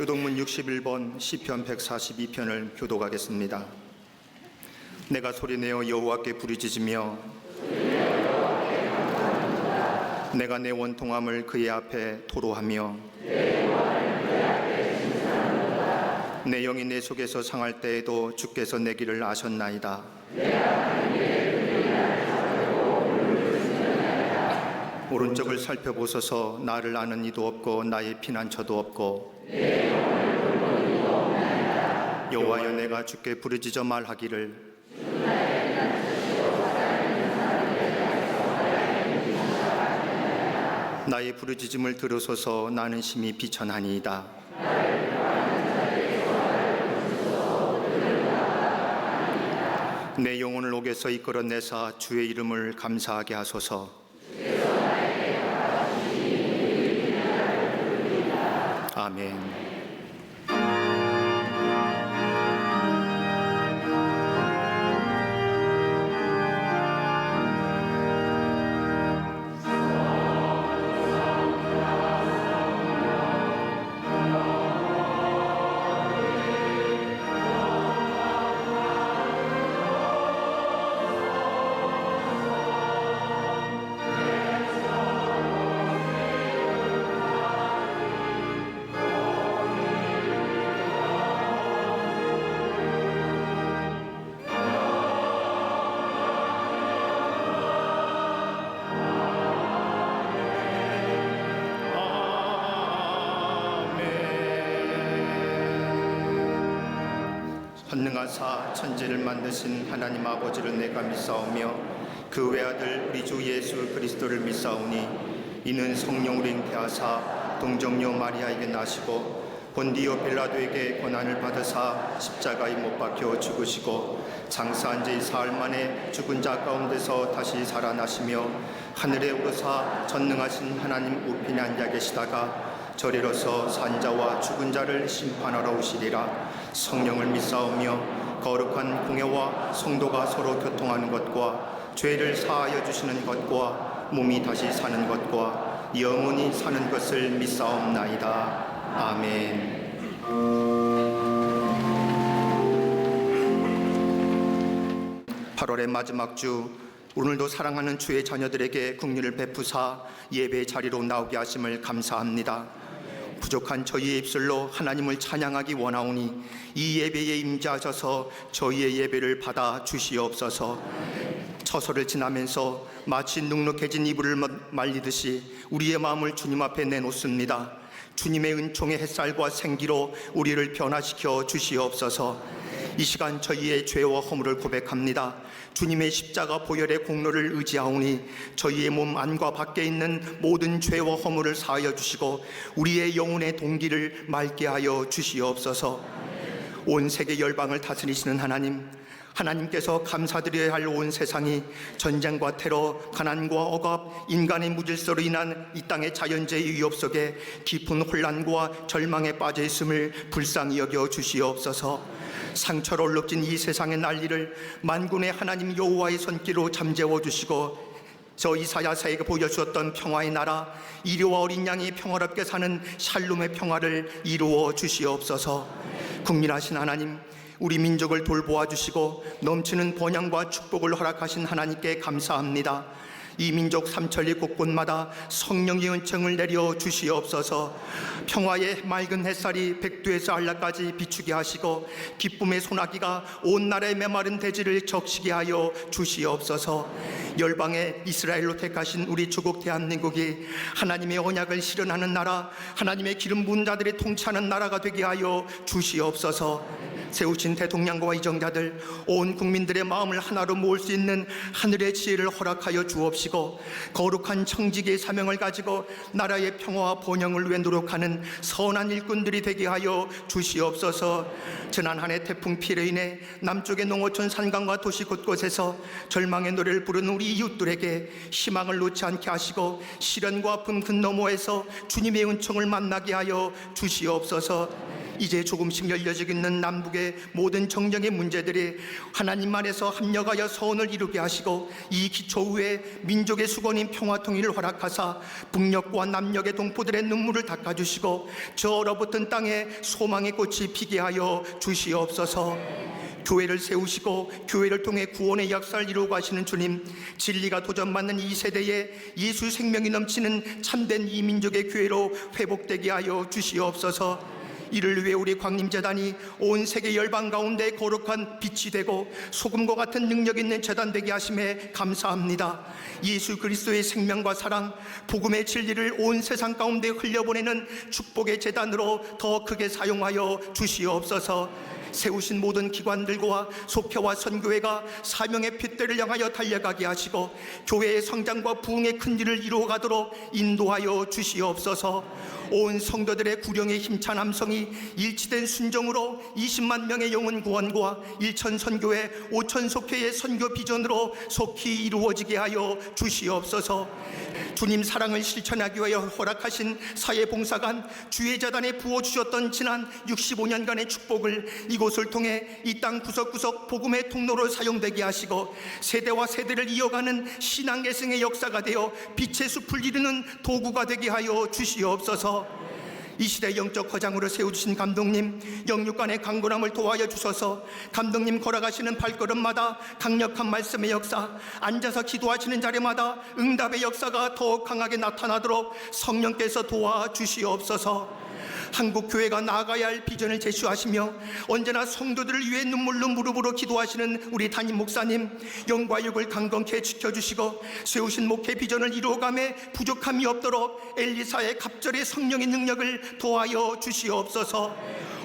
교독문 61번 시편 142편을 교독하겠습니다. 내가 소리내어 여호와께 부르짖으며 내가 내 원통함을 그의 앞에 토로하며 내 영이 내 속에서 상할 때에도 주께서 내 길을 아셨나이다. 오른쪽을 살펴보소서. 나를 아는 이도 없고 나의 피난처도 없고. 여호와여, 내가 주께 부르짖어 말하기를 나의 부르짖음을 들으소서. 나는 심히 비천하니이다. 내 영혼을 옥에서 이끌어내사 주의 이름을 감사하게 하소서. 아멘. 권능하사 천지를 만드신 하나님 아버지를 내가 믿사오며 그 외아들 우리 주 예수 그리스도를 믿사오니 이는 성령으로 잉태하사 동정녀 마리아에게 나시고 본디오 빌라도에게 고난을 받으사 십자가에 못 박혀 죽으시고 장사한 지 사흘 만에 죽은 자 가운데서 다시 살아나시며 하늘에 오르사 전능하신 하나님 우편에 앉아 계시다가 저리로서 산자와 죽은 자를 심판하러 오시리라. 성령을 믿사오며 거룩한 공회와 성도가 서로 교통하는 것과 죄를 사하여 주시는 것과 몸이 다시 사는 것과 영원히 사는 것을 믿사옵나이다. 아멘. 8월의 마지막 주, 오늘도 사랑하는 주의 자녀들에게 긍휼을 베푸사 예배의 자리로 나오게 하심을 감사합니다. 부족한 저희의 입술로 하나님을 찬양하기 원하오니 이 예배에 임재하셔서 저희의 예배를 받아 주시옵소서. 처소를 지나면서 마치 눅눅해진 이불을 말리듯이 우리의 마음을 주님 앞에 내놓습니다. 주님의 은총의 햇살과 생기로 우리를 변화시켜 주시옵소서. 이 시간 저희의 죄와 허물을 고백합니다. 주님의 십자가 보혈의 공로를 의지하오니 저희의 몸 안과 밖에 있는 모든 죄와 허물을 사하여 주시고 우리의 영혼의 동기를 맑게 하여 주시옵소서. 온 세계 열방을 다스리시는 하나님께서 감사드려야 할 온 세상이 전쟁과 테러, 가난과 억압, 인간의 무질서로 인한 이 땅의 자연재해 위협 속에 깊은 혼란과 절망에 빠져 있음을 불쌍히 여겨 주시옵소서. 상처로 얼룩진 이 세상의 난리를 만군의 하나님 여호와의 손길로 잠재워 주시고 저 이사야서에게 보여주었던 평화의 나라, 이리와 어린 양이 평화롭게 사는 샬롬의 평화를 이루어 주시옵소서. 국민하신 하나님, 우리 민족을 돌보아 주시고 넘치는 번영과 축복을 허락하신 하나님께 감사합니다. 이 민족 삼천리 곳곳마다 성령의 은총을 내려 주시옵소서. 평화의 맑은 햇살이 백두에서 안라까지 비추게 하시고 기쁨의 소나기가 온 나라의 메마른 대지를 적시게 하여 주시옵소서. 열방의 이스라엘로 택하신 우리 조국 대한민국이 하나님의 언약을 실현하는 나라, 하나님의 기름 부은 자들이 통치하는 나라가 되게 하여 주시옵소서. 세우신 대통령과 이정자들, 온 국민들의 마음을 하나로 모을 수 있는 하늘의 지혜를 허락하여 주옵시고 거룩한 청지기의 사명을 가지고 나라의 평화와 번영을 위해 노력하는 선한 일꾼들이 되게 하여 주시옵소서. 지난 한 해 태풍 피해로 인해 남쪽의 농어촌 산간과 도시 곳곳에서 절망의 노래를 부르는 우리 이웃들에게 희망을 놓지 않게 하시고 시련과 아픔 그 너머에서 주님의 은총을 만나게 하여 주시옵소서. 이제 조금씩 열려지고 있는 남북의 모든 정령의 문제들이 하나님 안에서 합력하여 서원을 이루게 하시고 이 기초 위에 민족의 수건인 평화통일을 허락하사 북녘과 남녘의 동포들의 눈물을 닦아주시고 저 얼어붙은 땅에 소망의 꽃이 피게 하여 주시옵소서. 교회를 세우시고 교회를 통해 구원의 역사를 이루어 가시는 주님, 진리가 도전받는 이 세대에 예수 생명이 넘치는 참된 이 민족의 교회로 회복되게 하여 주시옵소서. 이를 위해 우리 광림재단이 온 세계 열방 가운데 거룩한 빛이 되고 소금과 같은 능력 있는 재단 되게 하심에 감사합니다. 예수 그리스도의 생명과 사랑, 복음의 진리를 온 세상 가운데 흘려보내는 축복의 재단으로 더 크게 사용하여 주시옵소서. 세우신 모든 기관들과 속회와 선교회가 사명의 핏대를 향하여 달려가게 하시고 교회의 성장과 부흥의 큰 일을 이루어가도록 인도하여 주시옵소서. 온 성도들의 구령의 힘찬 함성이 일치된 순종으로 20만 명의 영혼 구원과 1천 선교회 5천 속회의 선교 비전으로 속히 이루어지게 하여 주시옵소서. 주님 사랑을 실천하기 위하여 허락하신 사회봉사관 주의 재단에 부어주셨던 지난 65년간의 축복을 이곳을 통해 이 땅 구석구석 복음의 통로로 사용되게 하시고 세대와 세대를 이어가는 신앙계승의 역사가 되어 빛의 숲을 이루는 도구가 되게 하여 주시옵소서. 이 시대 영적 거장으로 세워주신 감독님, 영육간의 강건함을 도와여 주셔서 감독님 걸어가시는 발걸음마다 강력한 말씀의 역사, 앉아서 기도하시는 자리마다 응답의 역사가 더욱 강하게 나타나도록 성령께서 도와주시옵소서. 한국교회가 나아가야 할 비전을 제시하시며 언제나 성도들을 위해 눈물로 무릎으로 기도하시는 우리 담임 목사님, 영과 육을 강건케 지켜주시고 세우신 목회 비전을 이루어감에 부족함이 없도록 엘리사의 갑절의 성령의 능력을 도하여 주시옵소서.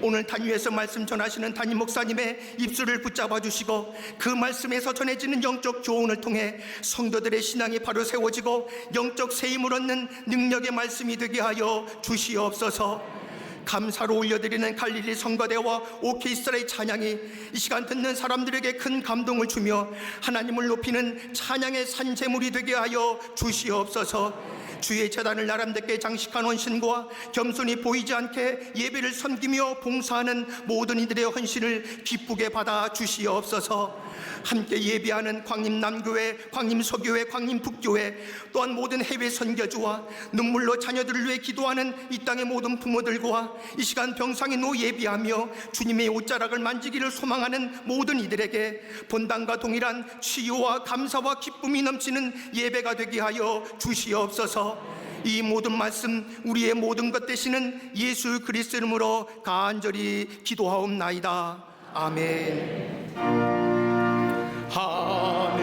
오늘 단위에서 말씀 전하시는 담임 목사님의 입술을 붙잡아 주시고 그 말씀에서 전해지는 영적 교훈을 통해 성도들의 신앙이 바로 세워지고 영적 세임을 얻는 능력의 말씀이 되게 하여 주시옵소서. 감사로 올려드리는 갈릴리 성가대와 오케스트라의 찬양이 이 시간 듣는 사람들에게 큰 감동을 주며 하나님을 높이는 찬양의 산재물이 되게 하여 주시옵소서. 주의 제단을 나름대로 장식한 헌신과 겸손히 보이지 않게 예배를 섬기며 봉사하는 모든 이들의 헌신을 기쁘게 받아 주시옵소서. 함께 예배하는 광림남교회, 광림서교회, 광림북교회, 또한 모든 해외 선교주와 눈물로 자녀들을 위해 기도하는 이 땅의 모든 부모들과 이 시간 병상에 누워 예비하며 주님의 옷자락을 만지기를 소망하는 모든 이들에게 본당과 동일한 치유와 감사와 기쁨이 넘치는 예배가 되게 하여 주시옵소서. 이 모든 말씀 우리의 모든 것 되시는 예수 그리스도 이름으로 간절히 기도하옵나이다. 아멘. 하늘에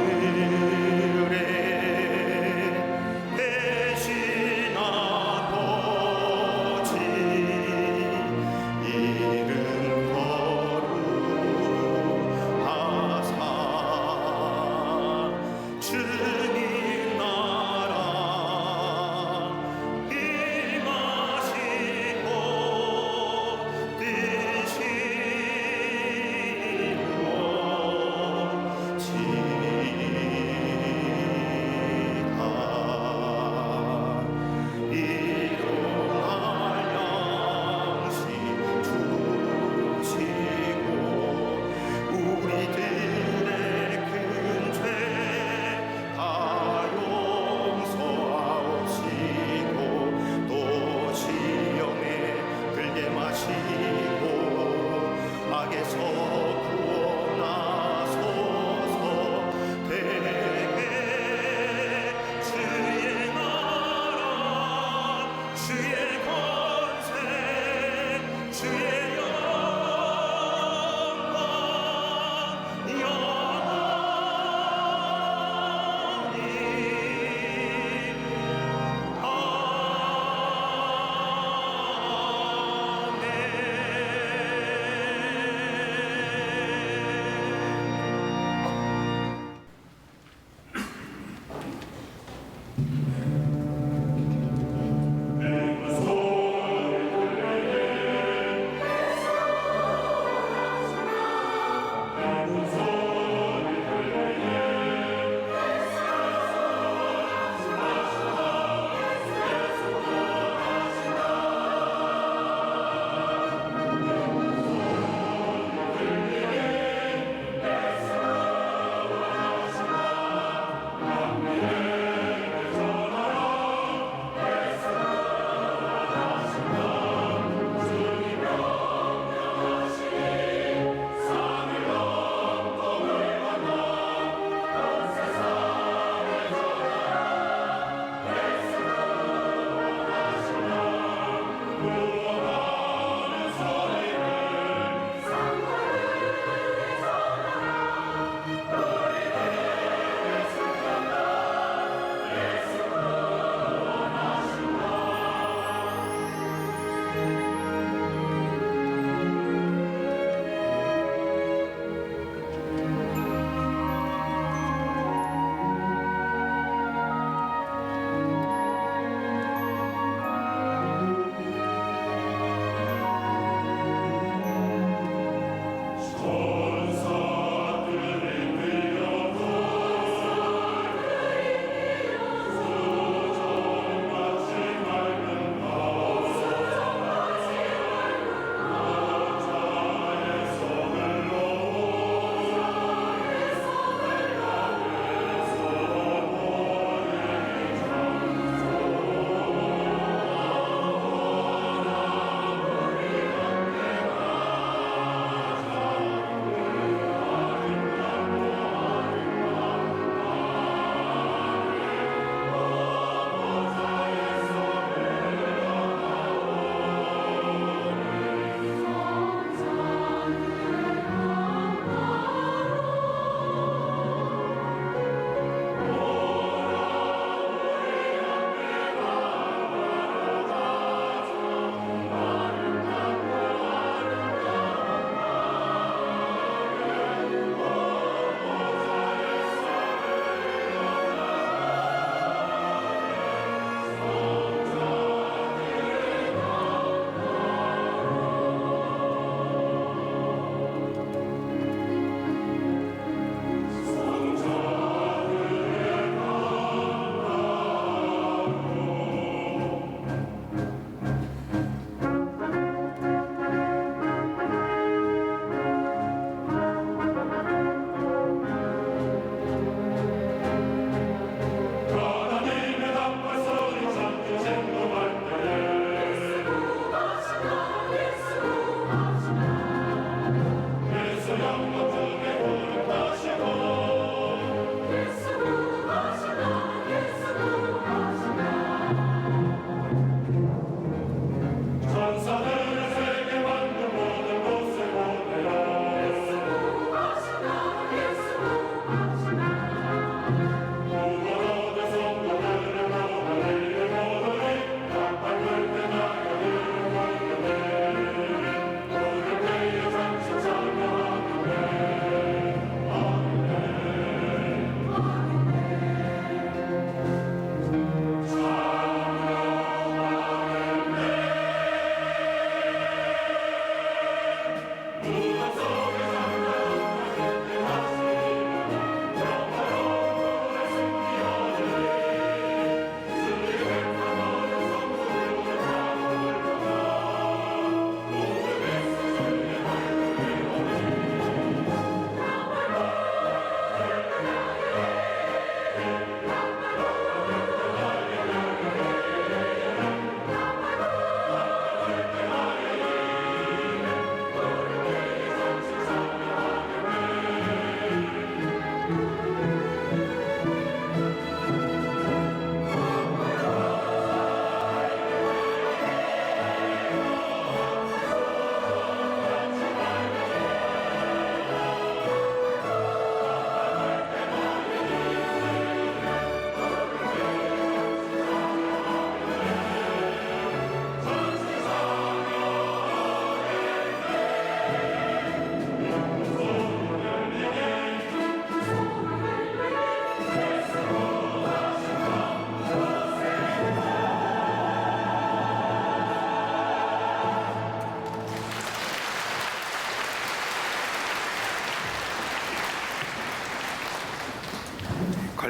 계신 아버지 이름 거룩하사 주님 나라 임하시고 뜻이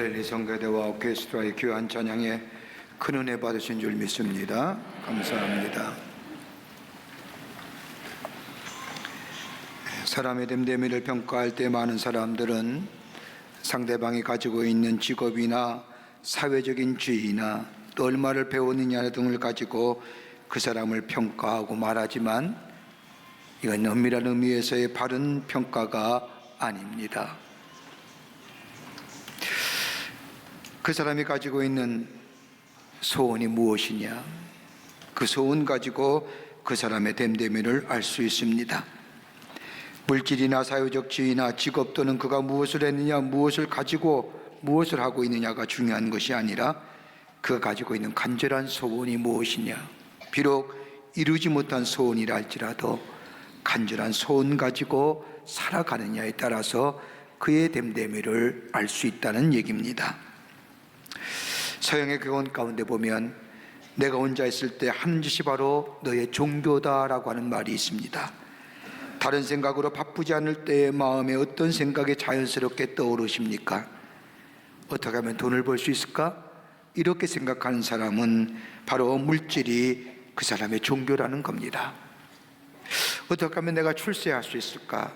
할렐루야. 성가대와 오케스트라의 귀한 찬양에 큰 은혜 받으신 줄 믿습니다. 감사합니다. 사람의 됨됨이를 평가할 때 많은 사람들은 상대방이 가지고 있는 직업이나 사회적인 지위나 또 얼마를 배웠느냐 등을 가지고 그 사람을 평가하고 말하지만 이건 엄밀한 의미에서의 바른 평가가 아닙니다. 그 사람이 가지고 있는 소원이 무엇이냐, 그 소원 가지고 그 사람의 됨됨이를 알 수 있습니다. 물질이나 사회적 지위나 직업 또는 그가 무엇을 했느냐, 무엇을 가지고 무엇을 하고 있느냐가 중요한 것이 아니라 그가 가지고 있는 간절한 소원이 무엇이냐, 비록 이루지 못한 소원이라 할지라도 간절한 소원 가지고 살아가느냐에 따라서 그의 됨됨이를 알 수 있다는 얘기입니다. 서양의 교훈 가운데 보면 내가 혼자 있을 때 하는 짓이 바로 너의 종교다라고 하는 말이 있습니다. 다른 생각으로 바쁘지 않을 때의 마음에 어떤 생각이 자연스럽게 떠오르십니까? 어떻게 하면 돈을 벌 수 있을까? 이렇게 생각하는 사람은 바로 물질이 그 사람의 종교라는 겁니다. 어떻게 하면 내가 출세할 수 있을까?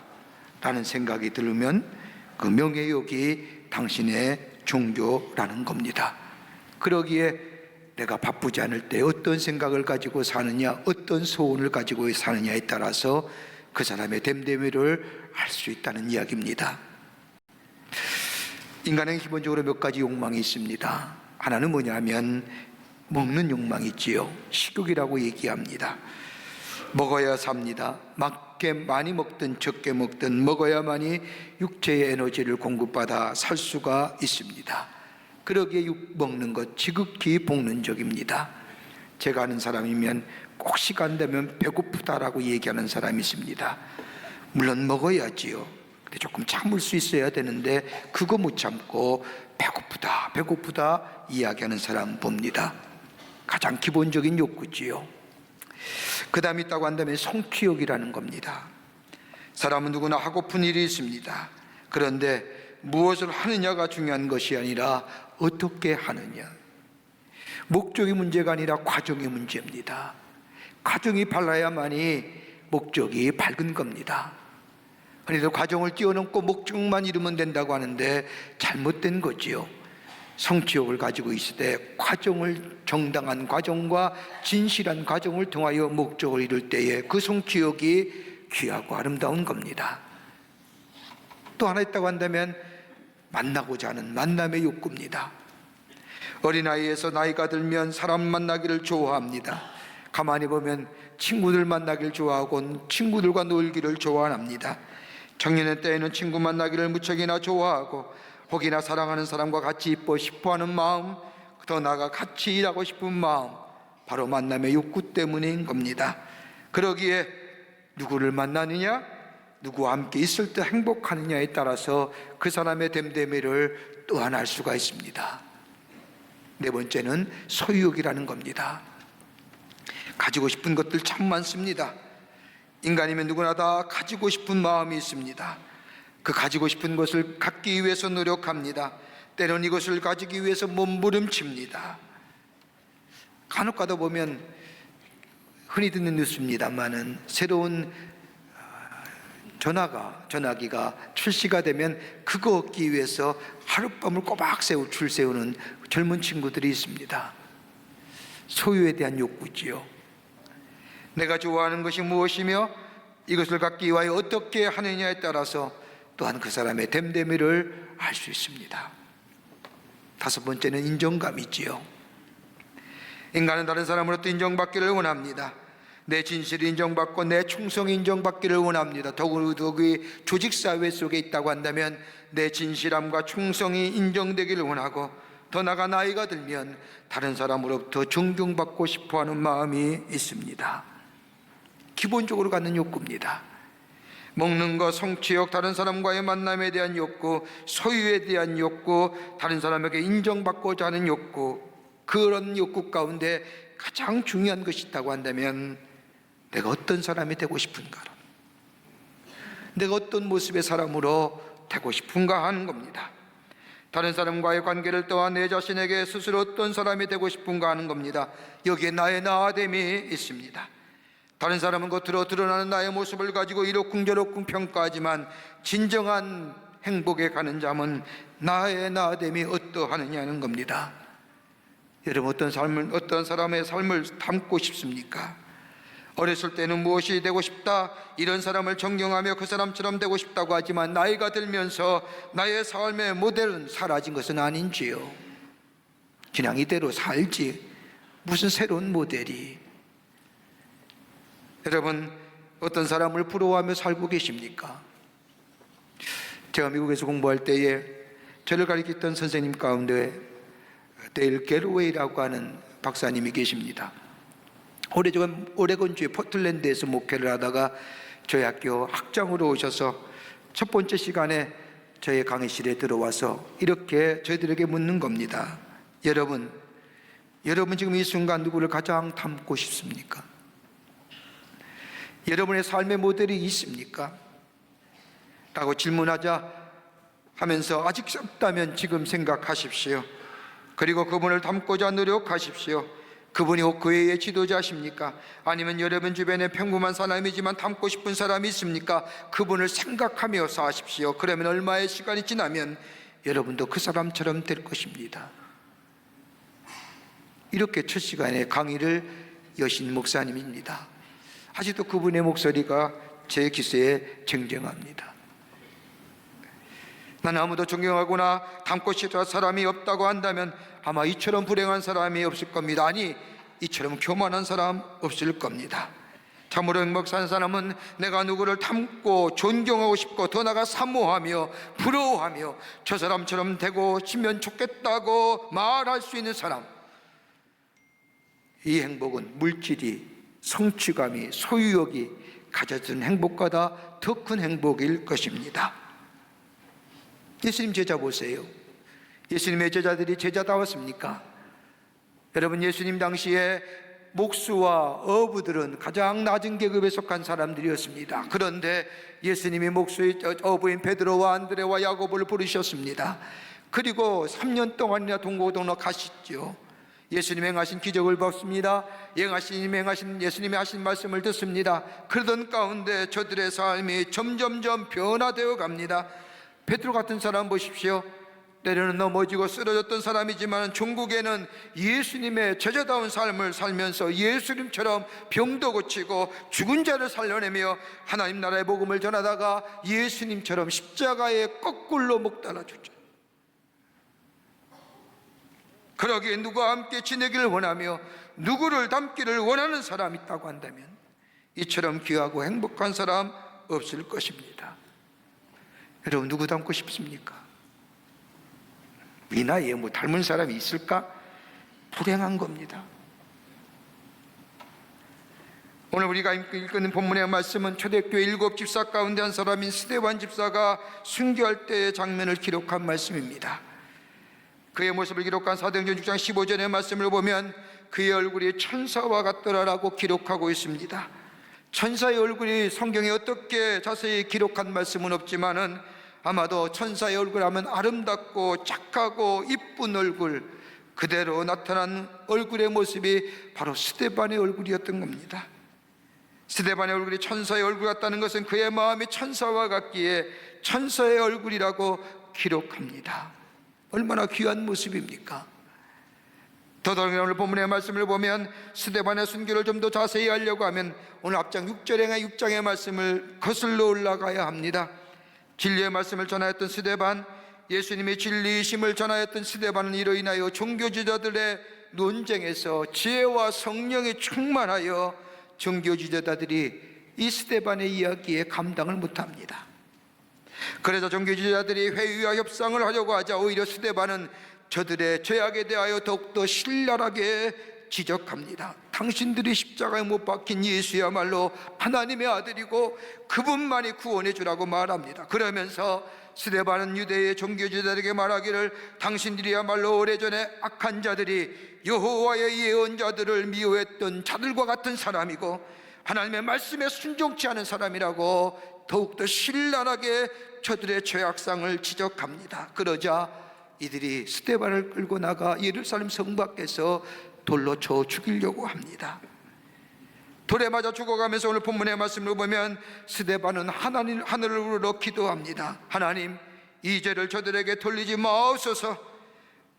라는 생각이 들으면 그 명예욕이 당신의 종교라는 겁니다. 그러기에 내가 바쁘지 않을 때 어떤 생각을 가지고 사느냐, 어떤 소원을 가지고 사느냐에 따라서 그 사람의 됨됨이를 알 수 있다는 이야기입니다. 인간은 기본적으로 몇 가지 욕망이 있습니다. 하나는 뭐냐면 먹는 욕망이 있지요. 식욕이라고 얘기합니다. 먹어야 삽니다. 많이 먹든 적게 먹든 먹어야만이 육체의 에너지를 공급받아 살 수가 있습니다. 그러기에 먹는 것 지극히 복론적입니다. 제가 아는 사람이면 꼭 시간 되면 배고프다라고 얘기하는 사람이 있습니다. 물론 먹어야지요. 근데 조금 참을 수 있어야 되는데 그거 못 참고 배고프다 이야기하는 사람 봅니다. 가장 기본적인 욕구지요. 그 다음에 있다고 한다면 성취욕이라는 겁니다. 사람은 누구나 하고픈 일이 있습니다. 그런데 무엇을 하느냐가 중요한 것이 아니라 어떻게 하느냐, 목적이 문제가 아니라 과정이 문제입니다. 과정이 밝아야만이 목적이 밝은 겁니다. 그래서 과정을 뛰어넘고 목적만 이루면 된다고 하는데 잘못된 거지요. 성취욕을 가지고 있을 때 과정을, 정당한 과정과 진실한 과정을 통하여 목적을 이룰 때에 그 성취욕이 귀하고 아름다운 겁니다. 또 하나 있다고 한다면 만나고자 하는 만남의 욕구입니다. 어린아이에서 나이가 들면 사람 만나기를 좋아합니다. 가만히 보면 친구들 만나기를 좋아하고 친구들과 놀기를 좋아합니다. 청년의 때에는 친구 만나기를 무척이나 좋아하고 혹이나 사랑하는 사람과 같이 있고 싶어하는 마음, 더 나아가 같이 일하고 싶은 마음, 바로 만남의 욕구 때문인 겁니다. 그러기에 누구를 만나느냐, 누구와 함께 있을 때 행복하느냐에 따라서 그 사람의 됨됨이를 또한 알 수가 있습니다. 네 번째는 소유욕이라는 겁니다. 가지고 싶은 것들 참 많습니다. 인간이면 누구나 다 가지고 싶은 마음이 있습니다. 그 가지고 싶은 것을 갖기 위해서 노력합니다. 때론 이것을 가지기 위해서 몸부림칩니다. 간혹 가다 보면 흔히 듣는 뉴스입니다만은 새로운 전화기가 출시가 되면 그거 얻기 위해서 하룻밤을 꼬박 줄 세우는 젊은 친구들이 있습니다. 소유에 대한 욕구지요. 내가 좋아하는 것이 무엇이며 이것을 갖기 위하여 어떻게 하느냐에 따라서 또한 그 사람의 됨됨이를 알 수 있습니다. 다섯 번째는 인정감이지요. 인간은 다른 사람으로부터 인정받기를 원합니다. 내 진실이 인정받고 내 충성이 인정받기를 원합니다. 더욱이 조직사회 속에 있다고 한다면 내 진실함과 충성이 인정되기를 원하고 더 나아가 나이가 들면 다른 사람으로부터 존경받고 싶어하는 마음이 있습니다. 기본적으로 갖는 욕구입니다. 먹는 것, 성취욕, 다른 사람과의 만남에 대한 욕구, 소유에 대한 욕구, 다른 사람에게 인정받고자 하는 욕구, 그런 욕구 가운데 가장 중요한 것이 있다고 한다면 내가 어떤 사람이 되고 싶은가, 내가 어떤 모습의 사람으로 되고 싶은가 하는 겁니다. 다른 사람과의 관계를 떠나 내 자신에게 스스로 어떤 사람이 되고 싶은가 하는 겁니다. 여기에 나의 나됨이 있습니다. 다른 사람은 겉으로 드러나는 나의 모습을 가지고 이러쿵저러쿵 평가하지만 진정한 행복에 가는 자는 나의 나됨이 어떠하느냐는 겁니다. 여러분, 어떤 사람의 삶을 담고 싶습니까? 어렸을 때는 무엇이 되고 싶다, 이런 사람을 존경하며 그 사람처럼 되고 싶다고 하지만 나이가 들면서 나의 삶의 모델은 사라진 것은 아닌지요? 그냥 이대로 살지 무슨 새로운 모델이. 여러분, 어떤 사람을 부러워하며 살고 계십니까? 제가 미국에서 공부할 때에 저를 가르쳤던 선생님 가운데 데일 갤로웨이라고 하는 박사님이 계십니다. 오레곤주의 포틀랜드에서 목회를 하다가 저희 학교 학장으로 오셔서 첫 번째 시간에 저희 강의실에 들어와서 이렇게 저희들에게 묻는 겁니다. 여러분 지금 이 순간 누구를 가장 닮고 싶습니까? 여러분의 삶의 모델이 있습니까? 라고 질문하자 하면서 아직 없다면 지금 생각하십시오. 그리고 그분을 닮고자 노력하십시오. 그분이 혹 그 외의 지도자십니까? 아니면 여러분 주변에 평범한 사람이지만 닮고 싶은 사람이 있습니까? 그분을 생각하며 사십시오. 그러면 얼마의 시간이 지나면 여러분도 그 사람처럼 될 것입니다. 이렇게 첫 시간에 강의를 여신 목사님입니다. 아직도 그분의 목소리가 제 기세에 쟁쟁합니다. 나는 아무도 존경하거나 닮고 싶은 사람이 없다고 한다면 아마 이처럼 불행한 사람이 없을 겁니다. 아니, 이처럼 교만한 사람 없을 겁니다. 참으로 행복한 사람은 내가 누구를 닮고 존경하고 싶고 더 나아가 사모하며 부러워하며 저 사람처럼 되고 싶으면 좋겠다고 말할 수 있는 사람. 이 행복은 물질이, 성취감이, 소유욕이 가져준 행복보다 더 큰 행복일 것입니다. 예수님 제자 보세요. 예수님의 제자들이 제자다웠습니까? 여러분, 예수님 당시에 목수와 어부들은 가장 낮은 계급에 속한 사람들이었습니다. 그런데 예수님이 목수의 어부인 베드로와 안드레와 야고보를 부르셨습니다. 그리고 3년 동안이나 동고동락 하시죠. 예수님 행하신 기적을 봤습니다. 예수님이 하신 말씀을 듣습니다. 그러던 가운데 저들의 삶이 점점점 변화되어 갑니다. 베드로 같은 사람 보십시오. 때로는 넘어지고 쓰러졌던 사람이지만 종국에는 예수님의 제자다운 삶을 살면서 예수님처럼 병도 고치고 죽은 자를 살려내며 하나님 나라의 복음을 전하다가 예수님처럼 십자가에 거꾸로 목 달아주죠. 그러기에 누구와 함께 지내기를 원하며 누구를 닮기를 원하는 사람이 있다고 한다면 이처럼 귀하고 행복한 사람 없을 것입니다. 여러분, 누구 닮고 싶습니까? 이 나이에 뭐 닮은 사람이 있을까? 불행한 겁니다. 오늘 우리가 읽는 본문의 말씀은 초대교회 7 집사 가운데 한 사람인 스데반 집사가 순교할 때의 장면을 기록한 말씀입니다. 그의 모습을 기록한 사도행전 6장 15절의 말씀을 보면 그의 얼굴이 천사와 같더라라고 기록하고 있습니다. 천사의 얼굴이 성경에 어떻게 자세히 기록한 말씀은 없지만은 아마도 천사의 얼굴 하면 아름답고 착하고 이쁜 얼굴, 그대로 나타난 얼굴의 모습이 바로 스데반의 얼굴이었던 겁니다. 스데반의 얼굴이 천사의 얼굴 같다는 것은 그의 마음이 천사와 같기에 천사의 얼굴이라고 기록합니다. 얼마나 귀한 모습입니까? 더더군다나 오늘 본문의 말씀을 보면 스데반의 순교를 좀 더 자세히 알려고 하면 오늘 앞장 6장의 말씀을 거슬러 올라가야 합니다. 진리의 말씀을 전하였던 스데반, 예수님의 진리이심을 전하였던 스데반은 이로 인하여 종교지도자들의 논쟁에서 지혜와 성령에 충만하여 종교지도자들이 이 스데반의 이야기에 감당을 못합니다. 그래서 종교지도자들이 회의와 협상을 하려고 하자 오히려 스데반은 저들의 죄악에 대하여 더욱더 신랄하게 지적합니다. 당신들이 십자가에 못 박힌 예수야말로 하나님의 아들이고 그분만이 구원해 주라고 말합니다. 그러면서 스데반은 유대의 종교지도자들에게 말하기를 당신들이야말로 오래전에 악한 자들이 여호와의 예언자들을 미워했던 자들과 같은 사람이고 하나님의 말씀에 순종치 않은 사람이라고 더욱더 신랄하게 저들의 죄악상을 지적합니다. 그러자 이들이 스데반을 끌고 나가 예루살렘 성 밖에서 돌로 쳐 죽이려고 합니다. 돌에 맞아 죽어가면서 오늘 본문의 말씀을 보면 스데반은 하늘을 우러러 기도합니다. 하나님, 이 죄를 저들에게 돌리지 마옵소서.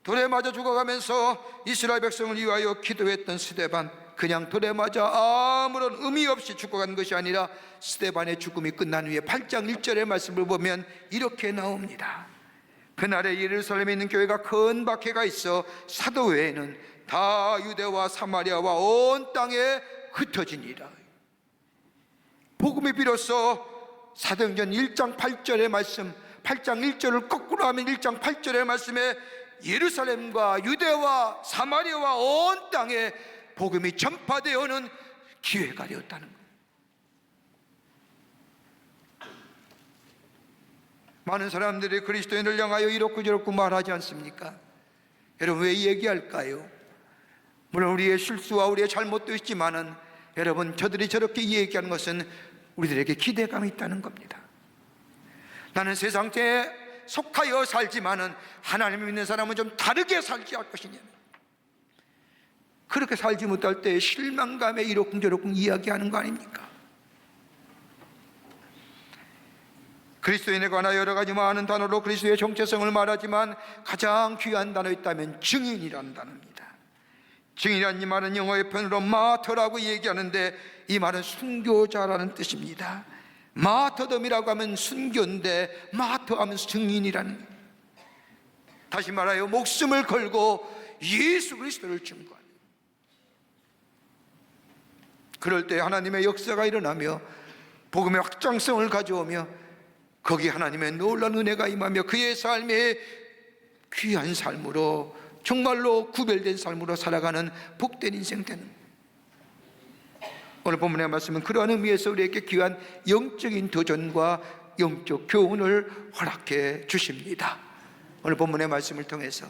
돌에 맞아 죽어가면서 이스라엘 백성을 위하여 기도했던 스데반, 그냥 돌에 맞아 아무런 의미 없이 죽어간 것이 아니라 스데반의 죽음이 끝난 후에 8장 1절의 말씀을 보면 이렇게 나옵니다. 그날에 예루살렘에 있는 교회가 큰 박해가 있어 사도 외에는 다 유대와 사마리아와 온 땅에 흩어지니라. 복음이 비로소 사도행전 1장 8절의 말씀, 8장 1절을 거꾸로 하면 1장 8절의 말씀에 예루살렘과 유대와 사마리아와 온 땅에 복음이 전파되어오는 기회가 되었다는 거예요. 많은 사람들이 그리스도인을 향하여 이렇고 저렇고 말하지 않습니까? 여러분, 왜 얘기할까요? 물론 우리의 실수와 우리의 잘못도 있지만은 여러분, 저들이 저렇게 얘기하는 것은 우리들에게 기대감이 있다는 겁니다. 나는 세상에 속하여 살지만은 하나님을 믿는 사람은 좀 다르게 살지 할 것이냐, 그렇게 살지 못할 때 실망감에 이러쿵저러쿵 이야기하는 거 아닙니까? 그리스도인에 관하여 여러 가지 많은 단어로 그리스도의 정체성을 말하지만 가장 귀한 단어 있다면 증인이라는 단어입니다. 증인이라는 이 말은 영어의 표현으로 마터라고 얘기하는데 이 말은 순교자라는 뜻입니다. 마터덤이라고 하면 순교인데 마터 하면 증인이라는 거예요. 다시 말하여 목숨을 걸고 예수 그리스도를 증거하는, 그럴 때 하나님의 역사가 일어나며 복음의 확장성을 가져오며 거기 하나님의 놀라운 은혜가 임하며 그의 삶이 귀한 삶으로, 정말로 구별된 삶으로 살아가는 복된 인생 되는, 오늘 본문의 말씀은 그러한 의미에서 우리에게 귀한 영적인 도전과 영적 교훈을 허락해 주십니다. 오늘 본문의 말씀을 통해서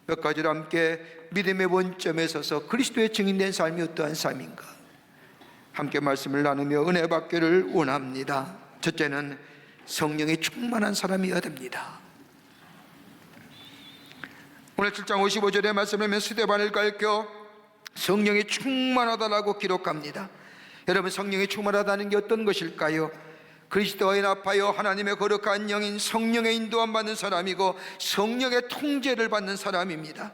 몇 가지로 함께 믿음의 원점에 서서 그리스도의 증인된 삶이 어떠한 삶인가 함께 말씀을 나누며 은혜 받기를 원합니다. 첫째는 성령이 충만한 사람이어야 됩니다. 오늘 7장 55절의 말씀을 보면 스데반을 가리켜 성령이 충만하다라고 기록합니다. 여러분, 성령이 충만하다는 게 어떤 것일까요? 그리스도와 연합하여 하나님의 거룩한 영인 성령의 인도함 받는 사람이고 성령의 통제를 받는 사람입니다.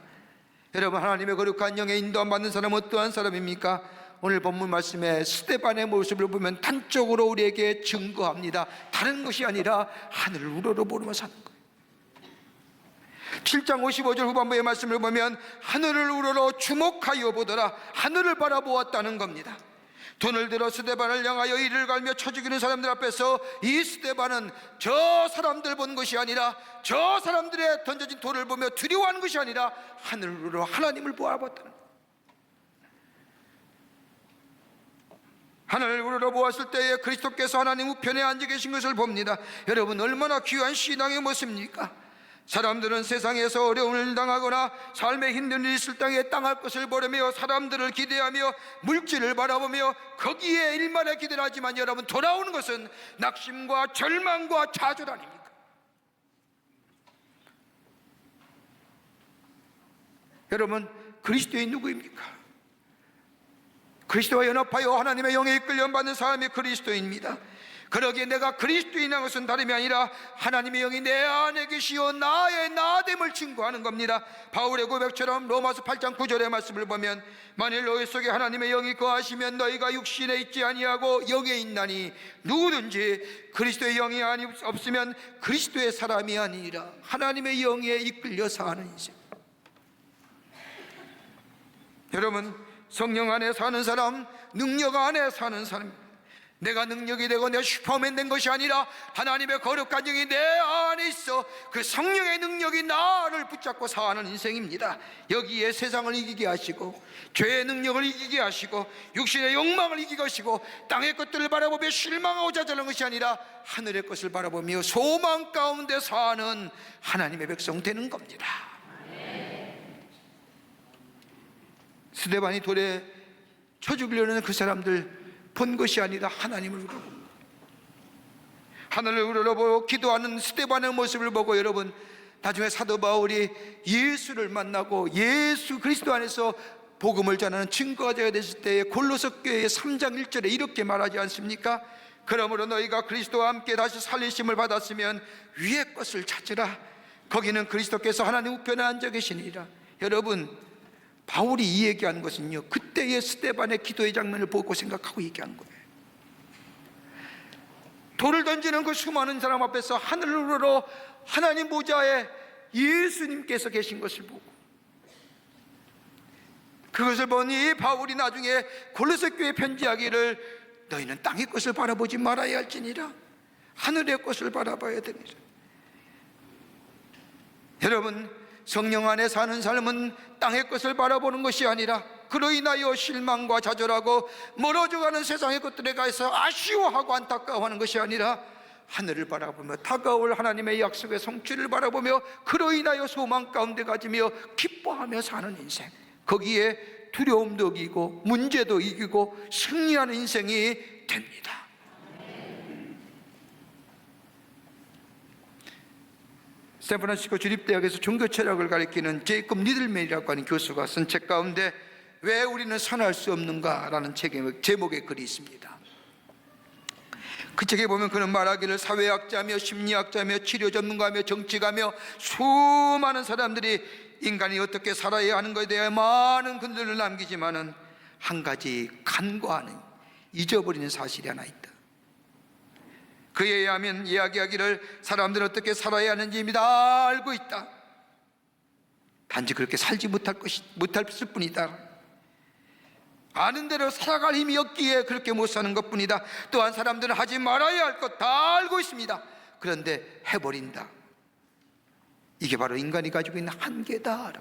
여러분, 하나님의 거룩한 영의 인도함 받는 사람은 어떠한 사람입니까? 오늘 본문 말씀에 스데반의 모습을 보면 단적으로 우리에게 증거합니다. 다른 것이 아니라 하늘을 우러러보며 사는 거예요. 7장 55절 후반부의 말씀을 보면 하늘을 우러러 주목하여 보더라, 하늘을 바라보았다는 겁니다. 돈을 들어 스데반을 향하여 이를 갈며 쳐 죽이는 사람들 앞에서 이 스데반은 저 사람들 본 것이 아니라, 저 사람들의 던져진 돌을 보며 두려워하는 것이 아니라 하늘을 우러러 하나님을 보아봤다는 거예요. 하늘을 우러러 보았을 때에 그리스도께서 하나님 우편에 앉아 계신 것을 봅니다. 여러분, 얼마나 귀한 신앙의 모습입니까? 사람들은 세상에서 어려움을 당하거나 삶에 힘든 일이 있을 땅에 땅할 것을 보려며 사람들을 기대하며 물질을 바라보며 거기에 일만에 기대를 하지만 여러분, 돌아오는 것은 낙심과 절망과 좌절 아닙니까? 여러분, 그리스도인 누구입니까? 그리스도와 연합하여 하나님의 영에 이끌려 받는 사람이 그리스도입니다. 그러기에 내가 그리스도인인 것은 다름이 아니라 하나님의 영이 내 안에 계시어 나의 나됨을 증거하는 겁니다. 바울의 고백처럼 로마서 8장 9절의 말씀을 보면 만일 너희 속에 하나님의 영이 거하시면 너희가 육신에 있지 아니하고 영에 있나니 누구든지 그리스도의 영이 없으면 그리스도의 사람이 아니라 하나님의 영에 이끌려 사는 인생. 여러분, 성령 안에 사는 사람, 능력 안에 사는 사람, 내가 능력이 되고 내가 슈퍼맨 된 것이 아니라 하나님의 거룩한 영이 내 안에 있어 그 성령의 능력이 나를 붙잡고 사는 인생입니다. 여기에 세상을 이기게 하시고 죄의 능력을 이기게 하시고 육신의 욕망을 이기게 하시고 땅의 것들을 바라보며 실망하고 좌절하는 것이 아니라 하늘의 것을 바라보며 소망 가운데 사는 하나님의 백성 되는 겁니다. 스데반이 돌에 쳐 죽이려는 그 사람들 본 것이 아니라 하나님을 우러보고 하늘을 우러러보고 기도하는 스데반의 모습을 보고 여러분, 나중에 사도 바울이 예수를 만나고 예수 그리스도 안에서 복음을 전하는 증거가 됐을 때에 골로새 교회의 3장 1절에 이렇게 말하지 않습니까? 그러므로 너희가 그리스도와 함께 다시 살리심을 받았으면 위의 것을 찾으라. 거기는 그리스도께서 하나님 우편에 앉아 계시니라. 여러분, 바울이 이 얘기한 것은요, 그때의 스데반의 기도의 장면을 보고 생각하고 얘기한 거예요. 돌을 던지는 그 수많은 사람 앞에서 하늘으로 하나님 보좌에 예수님께서 계신 것을 보고, 그것을 보니 바울이 나중에 골로새 교회에 편지하기를 너희는 땅의 것을 바라보지 말아야 할지니라 하늘의 것을 바라봐야 되니라. 여러분, 성령 안에 사는 삶은 땅의 것을 바라보는 것이 아니라 그로 인하여 실망과 좌절하고 멀어져가는 세상의 것들에 가서 아쉬워하고 안타까워하는 것이 아니라 하늘을 바라보며 다가올 하나님의 약속의 성취를 바라보며 그로 인하여 소망 가운데 가지며 기뻐하며 사는 인생, 거기에 두려움도 이기고 문제도 이기고 승리하는 인생이 됩니다. 샌프란시스코 주립대학에서 종교철학을 가리키는 제이콥 니들맨이라고 하는 교수가 쓴 책 가운데 왜 우리는 선할 수 없는가라는 책의 제목의 글이 있습니다. 그 책에 보면 그는 말하기를 사회학자며 심리학자며 치료 전문가며 정치가며 수많은 사람들이 인간이 어떻게 살아야 하는 것에 대해 많은 근거를 남기지만은 한 가지 간과하는, 잊어버리는 사실이 하나 있다. 그에 의하면 이야기하기를 사람들은 어떻게 살아야 하는지 이미 다 알고 있다. 단지 그렇게 살지 못할 뿐이다. 아는 대로 살아갈 힘이 없기에 그렇게 못 사는 것뿐이다. 또한 사람들은 하지 말아야 할 것 다 알고 있습니다. 그런데 해버린다. 이게 바로 인간이 가지고 있는 한계다.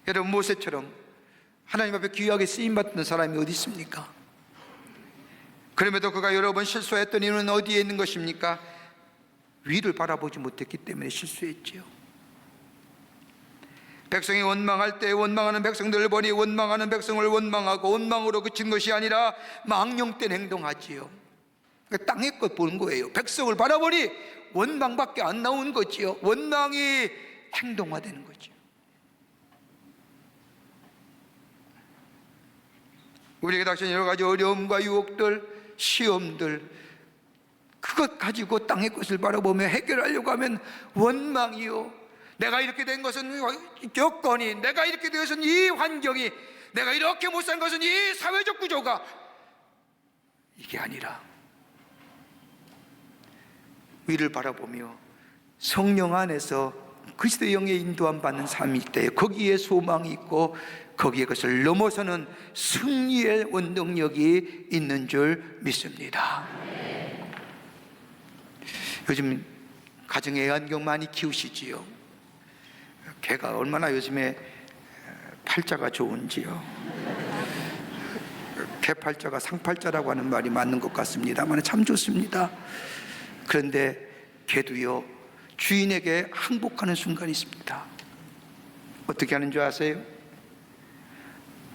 여러분, 모세처럼 하나님 앞에 귀하게 쓰임받는 사람이 어디 있습니까? 그럼에도 그가 여러 번 실수했던 이유는 어디에 있는 것입니까? 위를 바라보지 못했기 때문에 실수했지요. 백성이 원망할 때 원망하는 백성들을 보니 원망하는 백성을 원망하고 원망으로 그친 것이 아니라 망령된 행동하지요. 그러니까 땅의 것 보는 거예요. 백성을 바라보니 원망밖에 안 나오는 거지요. 원망이 행동화되는 거죠. 우리에게 닥친 여러 가지 어려움과 유혹들, 시험들, 그것 가지고 땅의 것을 바라보며 해결하려고 하면 원망이요. 내가 이렇게 된 것은 여건이, 내가 이렇게 된 것은 이 환경이, 내가 이렇게 못 산 것은 이 사회적 구조가, 이게 아니라 위를 바라보며 성령 안에서 그리스도의 영에 인도함 받는 삶일 때 거기에 소망이 있고 거기에 그것을 넘어서는 승리의 원동력이 있는 줄 믿습니다. 요즘 가정에 애완견 많이 키우시지요. 개가 얼마나 요즘에 팔자가 좋은지요. 개 팔자가 상팔자라고 하는 말이 맞는 것 같습니다만 참 좋습니다. 그런데 개도요, 주인에게 항복하는 순간이 있습니다. 어떻게 하는 줄 아세요?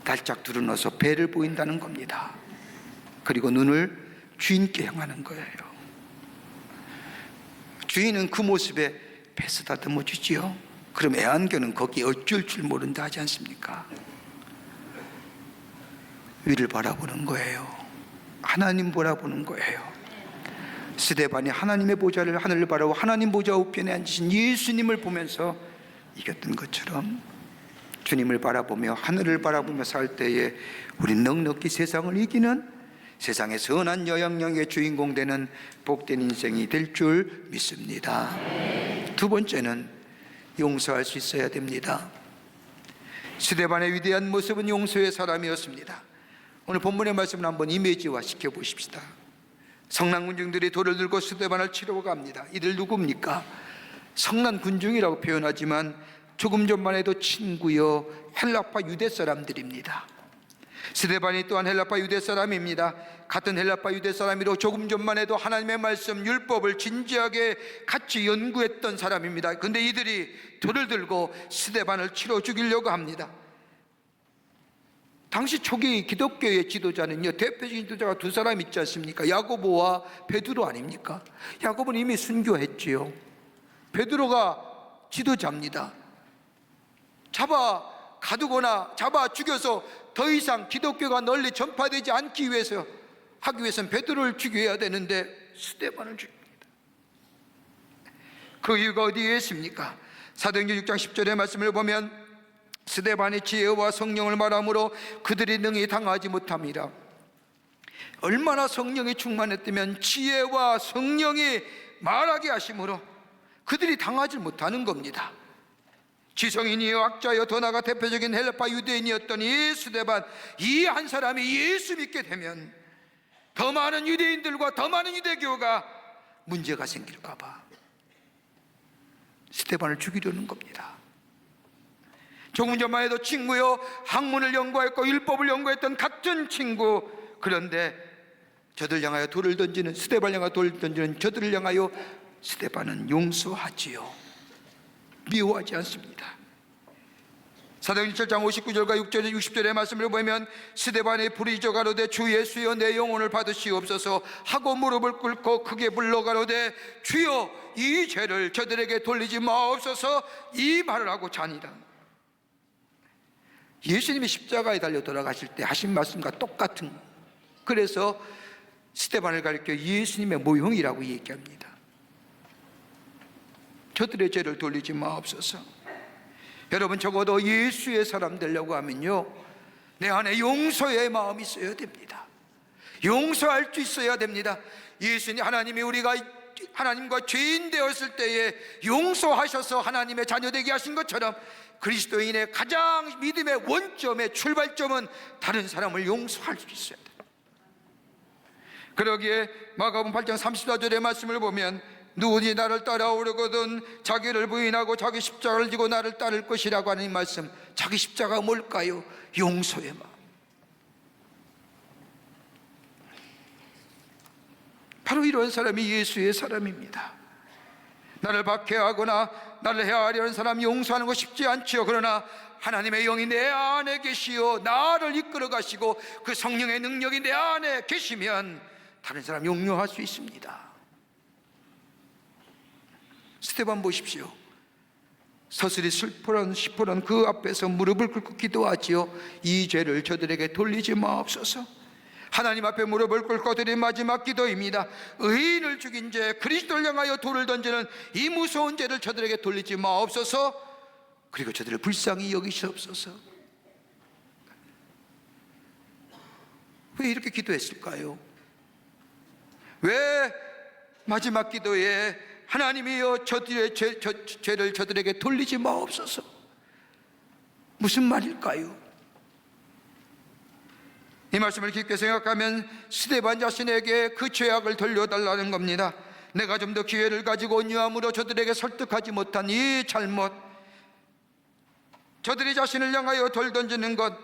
달짝 드러넣어서 배를 보인다는 겁니다. 그리고 눈을 주인께 향하는 거예요. 주인은 그 모습에 배 쓰다듬어 주지요. 그럼 애완견은 거기에 어쩔 줄 모른다 하지 않습니까? 위를 바라보는 거예요. 하나님 바라보는 거예요. 스데반이 하나님의 보좌를, 하늘을 바라보고 하나님 보좌 우편에 앉으신 예수님을 보면서 이겼던 것처럼 주님을 바라보며 하늘을 바라보며 살 때에 우리 넉넉히 세상을 이기는, 세상의 선한 영향력의 주인공 되는 복된 인생이 될 줄 믿습니다. 두 번째는 용서할 수 있어야 됩니다. 스데반의 위대한 모습은 용서의 사람이었습니다. 오늘 본문의 말씀을 한번 이미지화 시켜보십시다. 성난 군중들이 돌을 들고 스데반을 치러 갑니다. 이들 누굽니까? 성난 군중이라고 표현하지만 조금 전만 해도 친구요 헬라파 유대 사람들입니다. 스데반이 또한 헬라파 유대 사람입니다. 같은 헬라파 유대 사람이로 조금 전만 해도 하나님의 말씀 율법을 진지하게 같이 연구했던 사람입니다. 그런데 이들이 돌을 들고 스데반을 치러 죽이려고 합니다. 당시 초기 기독교의 지도자는요, 대표적인 지도자가 두 사람 있지 않습니까? 야고보와 베드로 아닙니까? 야고보는 이미 순교했지요. 베드로가 지도자입니다. 잡아 가두거나 잡아 죽여서 더 이상 기독교가 널리 전파되지 않기 위해서 하기 위해서는 베드로를 죽여야 되는데 스데반을 죽입니다. 그 이유가 어디에 있습니까? 사도행전 6장 10절의 말씀을 보면 스데반의 지혜와 성령을 말함으로 그들이 능히 당하지 못함이라. 얼마나 성령이 충만했다면 지혜와 성령이 말하게 하심으로 그들이 당하지 못하는 겁니다. 지성인이여 학자여 더 나아가 대표적인 헬라파 유대인이었던 이 스데반, 이 한 사람이 예수 믿게 되면 더 많은 유대인들과 더 많은 유대교가 문제가 생길까 봐 스데반을 죽이려는 겁니다. 조금 전만 해도 친구요, 학문을 연구했고 율법을 연구했던 같은 친구, 그런데 저들 향하여 돌을 던지는, 스데반을 향하여 돌을 던지는 저들을 향하여 스데반은 용서하지요. 미워하지 않습니다. 사도행전 7장 59절과 6절에 60절의 말씀을 보면 스데반이 부르짖어 가로되 주 예수여 내 영혼을 받으시옵소서 하고 무릎을 꿇고 크게 불러 가로되 주여 이 죄를 저들에게 돌리지 마옵소서 이 말을 하고 자니라. 예수님이 십자가에 달려 돌아가실 때 하신 말씀과 똑같은, 그래서 스데반을 가리켜 예수님의 모형이라고 얘기합니다. 저들의 죄를 돌리지 마옵소서. 여러분, 적어도 예수의 사람 되려고 하면요, 내 안에 용서의 마음이 있어야 됩니다. 용서할 수 있어야 됩니다. 예수님, 하나님이 우리가 하나님과 죄인 되었을 때에 용서하셔서 하나님의 자녀 되게 하신 것처럼 그리스도인의 가장 믿음의 원점의 출발점은 다른 사람을 용서할 수 있어야 돼요. 그러기에 마가복음 8장 34절의 말씀을 보면 누구니 나를 따라오려거든 자기를 부인하고 자기 십자가를 지고 나를 따를 것이라고 하는 이 말씀, 자기 십자가가 뭘까요? 용서의 마음. 바로 이런 사람이 예수의 사람입니다. 나를 박해하거나 나를 해하려는 사람 용서하는 거 쉽지 않지요. 그러나 하나님의 영이 내 안에 계시어 나를 이끌어 가시고 그 성령의 능력이 내 안에 계시면 다른 사람 용서할 수 있습니다. 스데반 보십시오. 서슬이 슬퍼런 시퍼런 그 앞에서 무릎을 꿇고 기도하지요. 이 죄를 저들에게 돌리지 마옵소서. 하나님 앞에 무릎을 꿇고 드린 마지막 기도입니다. 의인을 죽인 죄, 그리스도를 향하여 돌을 던지는 이 무서운 죄를 저들에게 돌리지 마옵소서. 그리고 저들을 불쌍히 여기시옵소서. 왜 이렇게 기도했을까요? 왜 마지막 기도에 하나님이여 저들의 죄를 저들에게 돌리지 마옵소서? 무슨 말일까요? 이 말씀을 깊게 생각하면 스데반 자신에게 그 죄악을 돌려달라는 겁니다. 내가 좀 더 기회를 가지고 온유함으로 저들에게 설득하지 못한 이 잘못, 저들이 자신을 향하여 돌 던지는 것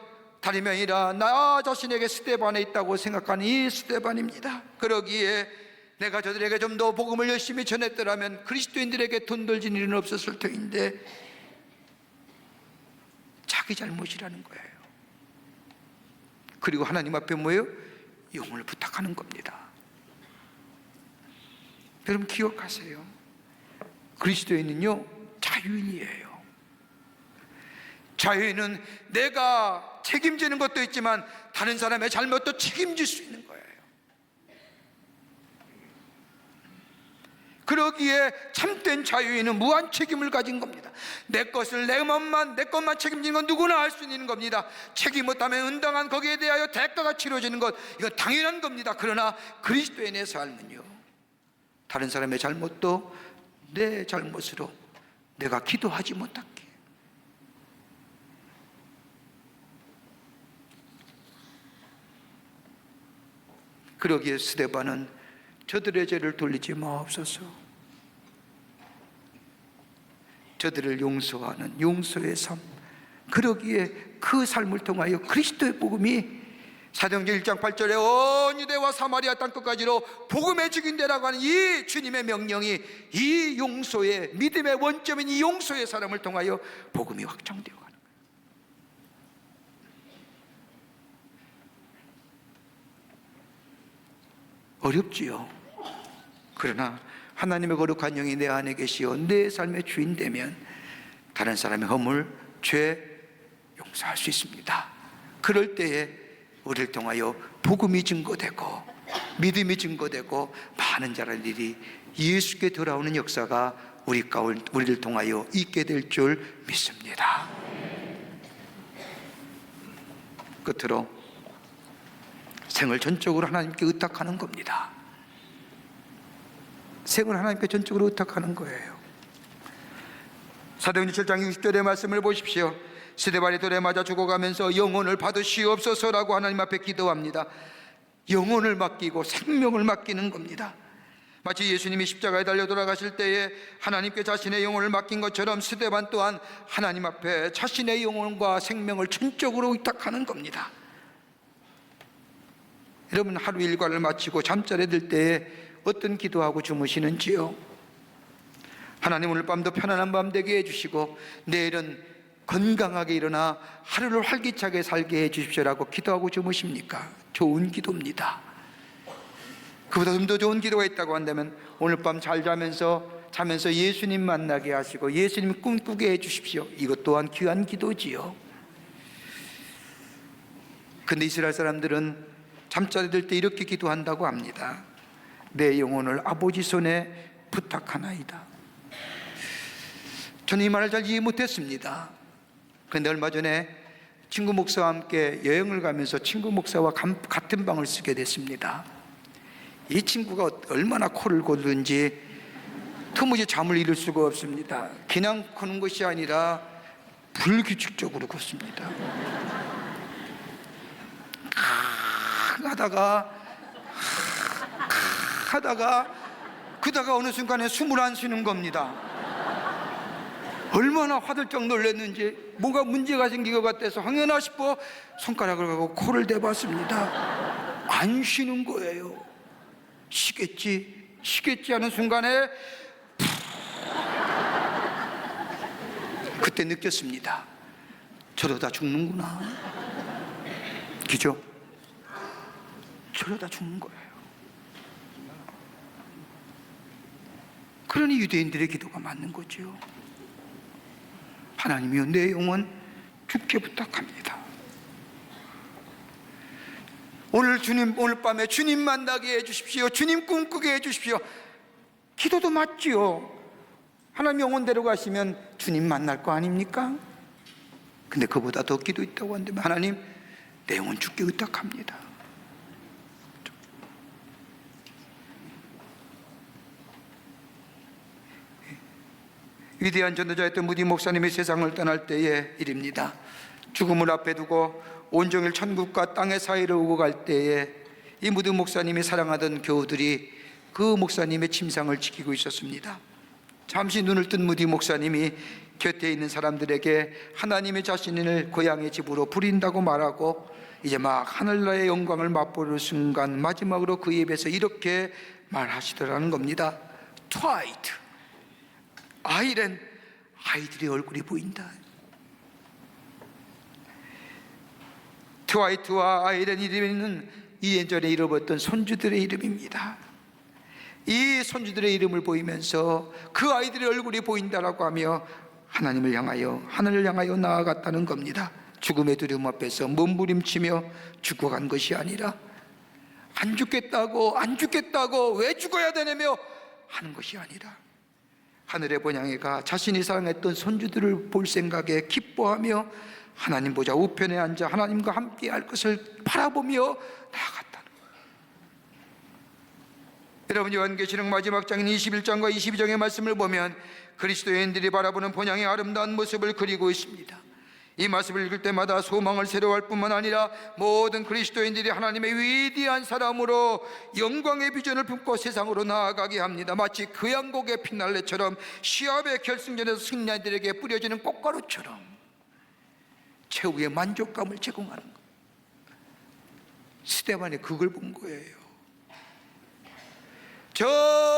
다름이 아니라 나 자신에게 스데반에 있다고 생각하는 이 스데반입니다. 그러기에 내가 저들에게 좀 더 복음을 열심히 전했더라면 그리스도인들에게 돈 돌진 일은 없었을 터인데 자기 잘못이라는 거예요. 그리고 하나님 앞에 뭐예요? 용을 부탁하는 겁니다. 여러분 기억하세요. 그리스도인은요 자유인이에요. 자유인은 내가 책임지는 것도 있지만 다른 사람의 잘못도 책임질 수 있는 거예요. 그러기에 참된 자유인은 무한 책임을 가진 겁니다. 내 것을 내 것만 책임지는 건 누구나 할 수 있는 겁니다. 책임 못하면 응당한 거기에 대하여 대가가 치러지는 것, 이건 당연한 겁니다. 그러나 그리스도인의 삶은요, 다른 사람의 잘못도 내 잘못으로 내가 기도하지 못하게, 그러기에 스데반은 저들의 죄를 돌리지 마옵소서. 저들을 용서하는 용서의 삶, 그러기에 그 삶을 통하여 그리스도의 복음이 사도행전 1장 8절에 온 유대와 사마리아 땅끝까지로 복음의 증인되라고 하는 이 주님의 명령이 이 용서의 믿음의 원점인 이 용서의 사람을 통하여 복음이 확정되어 가는 거예요. 어렵지요. 그러나 하나님의 거룩한 영이 내 안에 계시어 내 삶의 주인 되면 다른 사람의 허물, 죄 용서할 수 있습니다. 그럴 때에 우리를 통하여 복음이 증거되고 믿음이 증거되고 많은 자랄 일이 예수께 돌아오는 역사가 우리를 통하여 있게 될 줄 믿습니다. 끝으로 생을 전적으로 하나님께 의탁하는 겁니다. 생을 하나님께 전적으로 의탁하는 거예요. 사도행전 7장 60절의 말씀을 보십시오. 스데반이 돌에 맞아 죽어가면서 영혼을 받으시옵소서라고 하나님 앞에 기도합니다. 영혼을 맡기고 생명을 맡기는 겁니다. 마치 예수님이 십자가에 달려 돌아가실 때에 하나님께 자신의 영혼을 맡긴 것처럼 스데반 또한 하나님 앞에 자신의 영혼과 생명을 전적으로 의탁하는 겁니다. 여러분, 하루 일과를 마치고 잠자리에 들 때에 어떤 기도하고 주무시는지요? 하나님, 오늘 밤도 편안한 밤 되게 해주시고 내일은 건강하게 일어나 하루를 활기차게 살게 해주십시오라고 기도하고 주무십니까? 좋은 기도입니다. 그보다 좀 더 좋은 기도가 있다고 한다면 오늘 밤 잘 자면서 예수님 만나게 하시고 예수님 꿈꾸게 해주십시오. 이것 또한 귀한 기도지요. 근데 이스라엘 사람들은 잠자리 들 때 이렇게 기도한다고 합니다. 내 영혼을 아버지 손에 부탁하나이다. 저는 이 말을 잘 이해 못했습니다. 그런데 얼마 전에 친구 목사와 함께 여행을 가면서 친구 목사와 같은 방을 쓰게 됐습니다. 이 친구가 얼마나 코를 골든지 도무지 잠을 이룰 수가 없습니다. 그냥 코는 것이 아니라 불규칙적으로 걷습니다. 그다가 어느 순간에 숨을 안 쉬는 겁니다. 얼마나 화들짝 놀랐는지 뭔가 문제가 생긴 것 같아서 황연하 싶어 손가락을 가고 코를 대봤습니다. 안 쉬는 거예요. 쉬겠지 하는 순간에 그때 느꼈습니다. 저러다 죽는구나. 그죠? 저러다 죽는 거예요. 그러니 유대인들의 기도가 맞는 거죠. 하나님이여, 내 영혼 죽게 부탁합니다. 오늘 밤에 주님 만나게 해주십시오. 주님 꿈꾸게 해주십시오. 기도도 맞지요. 하나님 영혼 데려가시면 주님 만날 거 아닙니까? 근데 그보다 더 기도 있다고 한다면 하나님, 내 영혼 죽게 의탁합니다. 위대한 전도자였던 무디 목사님이 세상을 떠날 때의 일입니다. 죽음을 앞에 두고 온종일 천국과 땅의 사이를 오고 갈 때에 이 무디 목사님이 사랑하던 교우들이 그 목사님의 침상을 지키고 있었습니다. 잠시 눈을 뜬 무디 목사님이 곁에 있는 사람들에게 하나님의 자신을 고향의 집으로 부린다고 말하고 이제 막 하늘나라의 영광을 맛보는 순간 마지막으로 그 입에서 이렇게 말하시더라는 겁니다. 트와이트, 아이렌, 아이들의 얼굴이 보인다. 트와이트와 아이렌 이름은 2년 전에 잃어버렸던 손주들의 이름입니다. 이 손주들의 이름을 보이면서 그 아이들의 얼굴이 보인다라고 하며 하나님을 향하여, 하늘을 향하여 나아갔다는 겁니다. 죽음의 두려움 앞에서 몸부림치며 죽어간 것이 아니라 안 죽겠다고 왜 죽어야 되냐며 하는 것이 아니라 하늘의 본향이가 자신이 사랑했던 손주들을 볼 생각에 기뻐하며 하나님 보좌 우편에 앉아 하나님과 함께 할 것을 바라보며 나아갔다는 거예요. 여러분, 요한계시록 마지막 장인 21장과 22장의 말씀을 보면 그리스도인들이 바라보는 본향의 아름다운 모습을 그리고 있습니다. 이 말씀을 읽을 때마다 소망을 새로워할 뿐만 아니라 모든 그리스도인들이 하나님의 위대한 사람으로 영광의 비전을 품고 세상으로 나아가게 합니다. 마치 그 양곡의 피날레처럼 시합의 결승전에서 승리자들에게 뿌려지는 꽃가루처럼 최후의 만족감을 제공하는 것. 스데반이 그걸 본 거예요. 저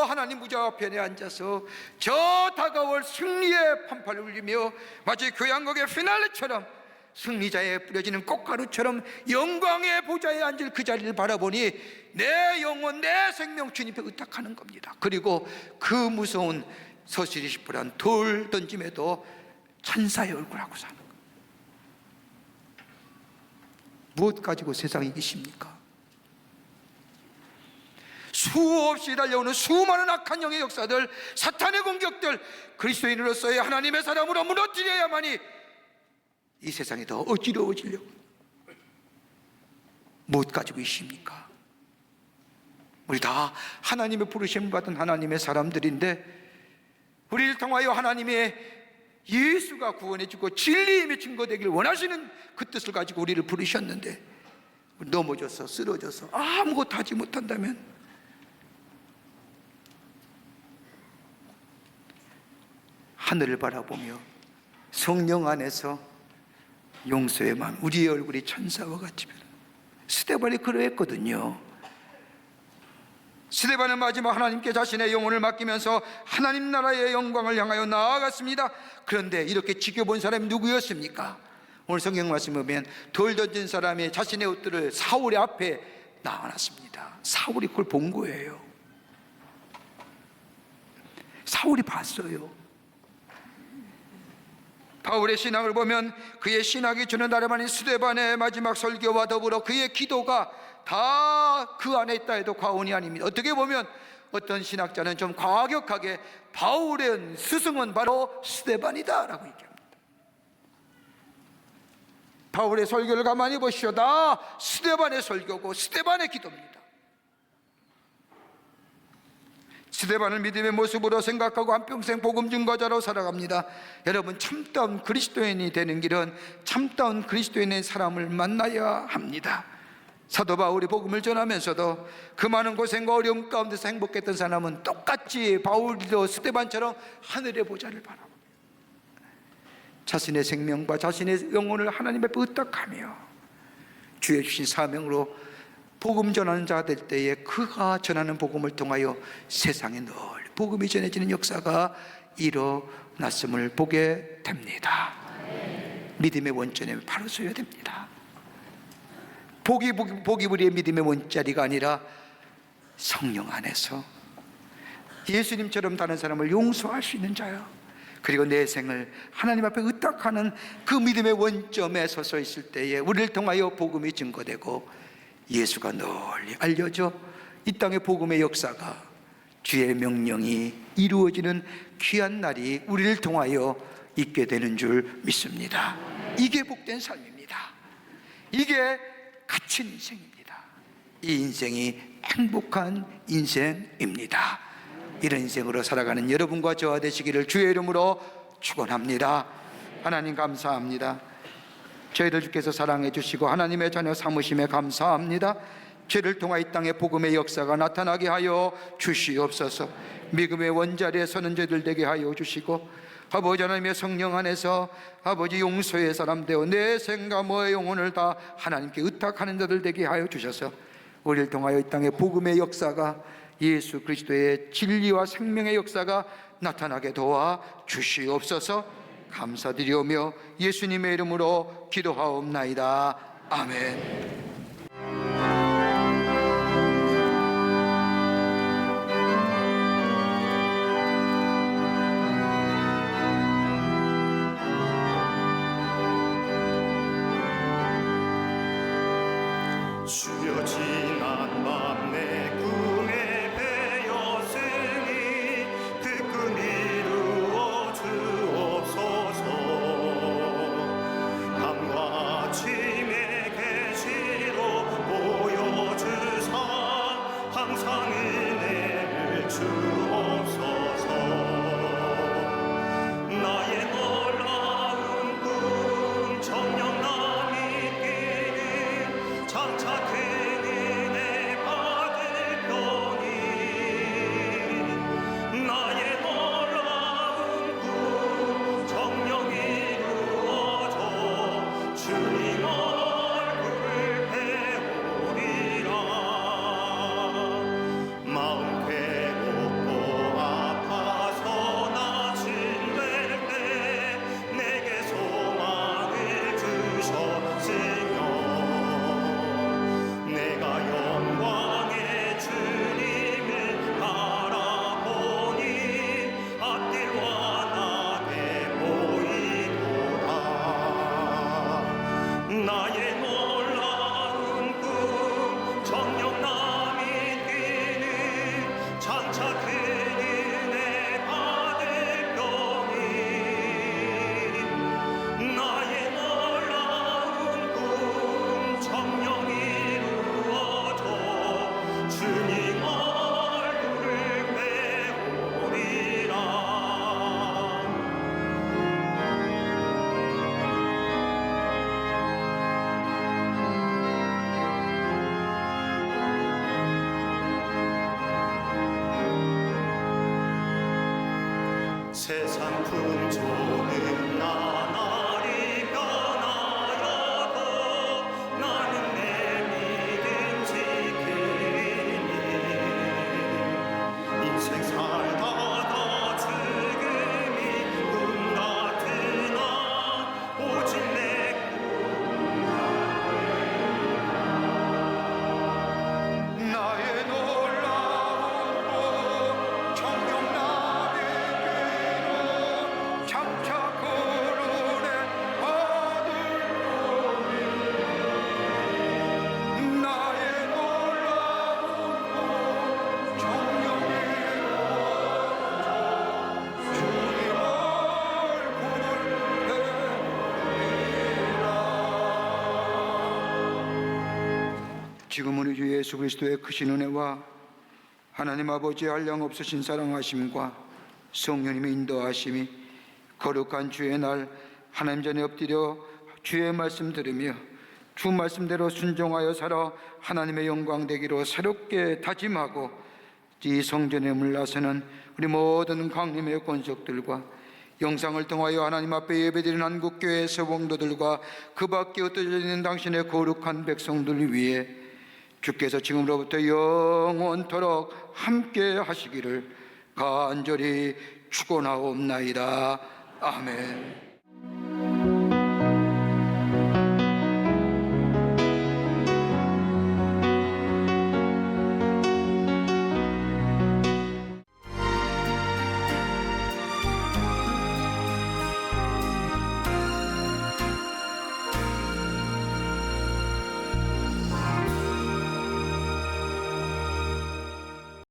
하나님 무자 앞에 앉아서 저 다가올 승리의 판판을 울리며 마치 교향곡의 피날레처럼 승리자에 뿌려지는 꽃가루처럼 영광의 보좌에 앉을 그 자리를 바라보니 내 영혼, 내 생명 주님께 의탁하는 겁니다. 그리고 그 무서운 서시리시프란 돌 던짐에도 천사의 얼굴하고 사는 거예요. 무엇 가지고 세상에 이기십니까? 수없이 달려오는 수많은 악한 영의 역사들, 사탄의 공격들, 그리스도인으로서의 하나님의 사람으로 무너뜨려야만이 이 세상이 더 어지러워지려고. 무엇 가지고 있습니까? 우리 다 하나님의 부르심을 받은 하나님의 사람들인데, 우리를 통하여 하나님의 예수가 구원해주고 진리임에 증거되기를 원하시는 그 뜻을 가지고 우리를 부르셨는데, 넘어져서 쓰러져서 아무것도 하지 못한다면 하늘을 바라보며 성령 안에서 용서의 마음, 우리의 얼굴이 천사와 같이 변한. 스데반이 그러했거든요. 스데반은 마지막 하나님께 자신의 영혼을 맡기면서 하나님 나라의 영광을 향하여 나아갔습니다. 그런데 이렇게 지켜본 사람이 누구였습니까? 오늘 성경 말씀 보면 돌 던진 사람이 자신의 옷들을 사울의 앞에 나와놨습니다. 사울이 그걸 본 거예요. 사울이 봤어요. 바울의 신앙을 보면 그의 신학이 주는 나라만인 스데반의 마지막 설교와 더불어 그의 기도가 다 그 안에 있다 해도 과언이 아닙니다. 어떻게 보면 어떤 신학자는 좀 과격하게 바울의 스승은 바로 스데반이다 라고 얘기합니다. 바울의 설교를 가만히 보시오. 다 스데반의 설교고 스데반의 기도입니다. 스데반을 믿음의 모습으로 생각하고 한평생 복음 증거자로 살아갑니다. 여러분, 참다운 그리스도인이 되는 길은 참다운 그리스도인의 사람을 만나야 합니다. 사도 바울이 복음을 전하면서도 그 많은 고생과 어려움 가운데서 행복했던 사람은 똑같이 바울도 스데반처럼 하늘의 보좌를 바라봅니다. 자신의 생명과 자신의 영혼을 하나님 앞에 의탁하며 주의 주신 사명으로 복음 전하는 자가 될 때에 그가 전하는 복음을 통하여 세상에 늘 복음이 전해지는 역사가 일어났음을 보게 됩니다. 믿음의 원전에 바로 서야 됩니다. 복이 우리의 믿음의 원자리가 아니라 성령 안에서 예수님처럼 다른 사람을 용서할 수 있는 자요, 그리고 내 생을 하나님 앞에 의탁하는 그 믿음의 원점에 서서 있을 때에 우리를 통하여 복음이 증거되고 예수가 널리 알려져 이 땅의 복음의 역사가, 주의 명령이 이루어지는 귀한 날이 우리를 통하여 있게 되는 줄 믿습니다. 이게 복된 삶입니다. 이게 갇힌 인생입니다. 이 인생이 행복한 인생입니다. 이런 인생으로 살아가는 여러분과 저와 되시기를 주의 이름으로 축원합니다. 하나님 감사합니다. 저희들 주께서 사랑해 주시고 하나님의 자녀 삼으심에 감사합니다. 죄를 통하 이 땅에 복음의 역사가 나타나게 하여 주시옵소서. 믿음의 원자리에 서는 저희들 되게 하여 주시고, 아버지 하나님의 성령 안에서 아버지 용서의 사람 되어 내 생과 모의 영혼을 다 하나님께 의탁하는 자들 되게 하여 주셔서 우리를 통하여 이 땅에 복음의 역사가, 예수 그리스도의 진리와 생명의 역사가 나타나게 도와 주시옵소서. 감사드리오며 예수님의 이름으로 기도하옵나이다. 아멘. 주여 지난 밤 내 꿈에 배었으니 그 꿈 이루어 주옵소서. 밤과 아침에 계신 세상 풍조는 나날이 변하여도 나는 내 믿음 지키니 인생 살다가 죽음이 꿈 같으나 오직 내 나의 놀라운 복 정녕 나에게로 장차 거론해 받을 것이 나의 놀라운 복 정녕 이루어져 주님 얼굴을 뵈리라. 지금 우리 주 예수 그리스도의 크신 은혜와 하나님 아버지의 한량없으신 사랑하심과 성령님의 인도하심이 거룩한 주의 날 하나님 전에 엎드려 주의 말씀 들으며 주 말씀대로 순종하여 살아 하나님의 영광 되기로 새롭게 다짐하고 이 성전에 물러서는 우리 모든 강림의 권속들과 영상을 통하여 하나님 앞에 예배드리는 한국교회 서봉도들과 그 밖에 흩어져 있는 당신의 거룩한 백성들을 위해 주께서 지금으로부터 영원토록 함께 하시기를 간절히 축원하옵나이다. 아멘.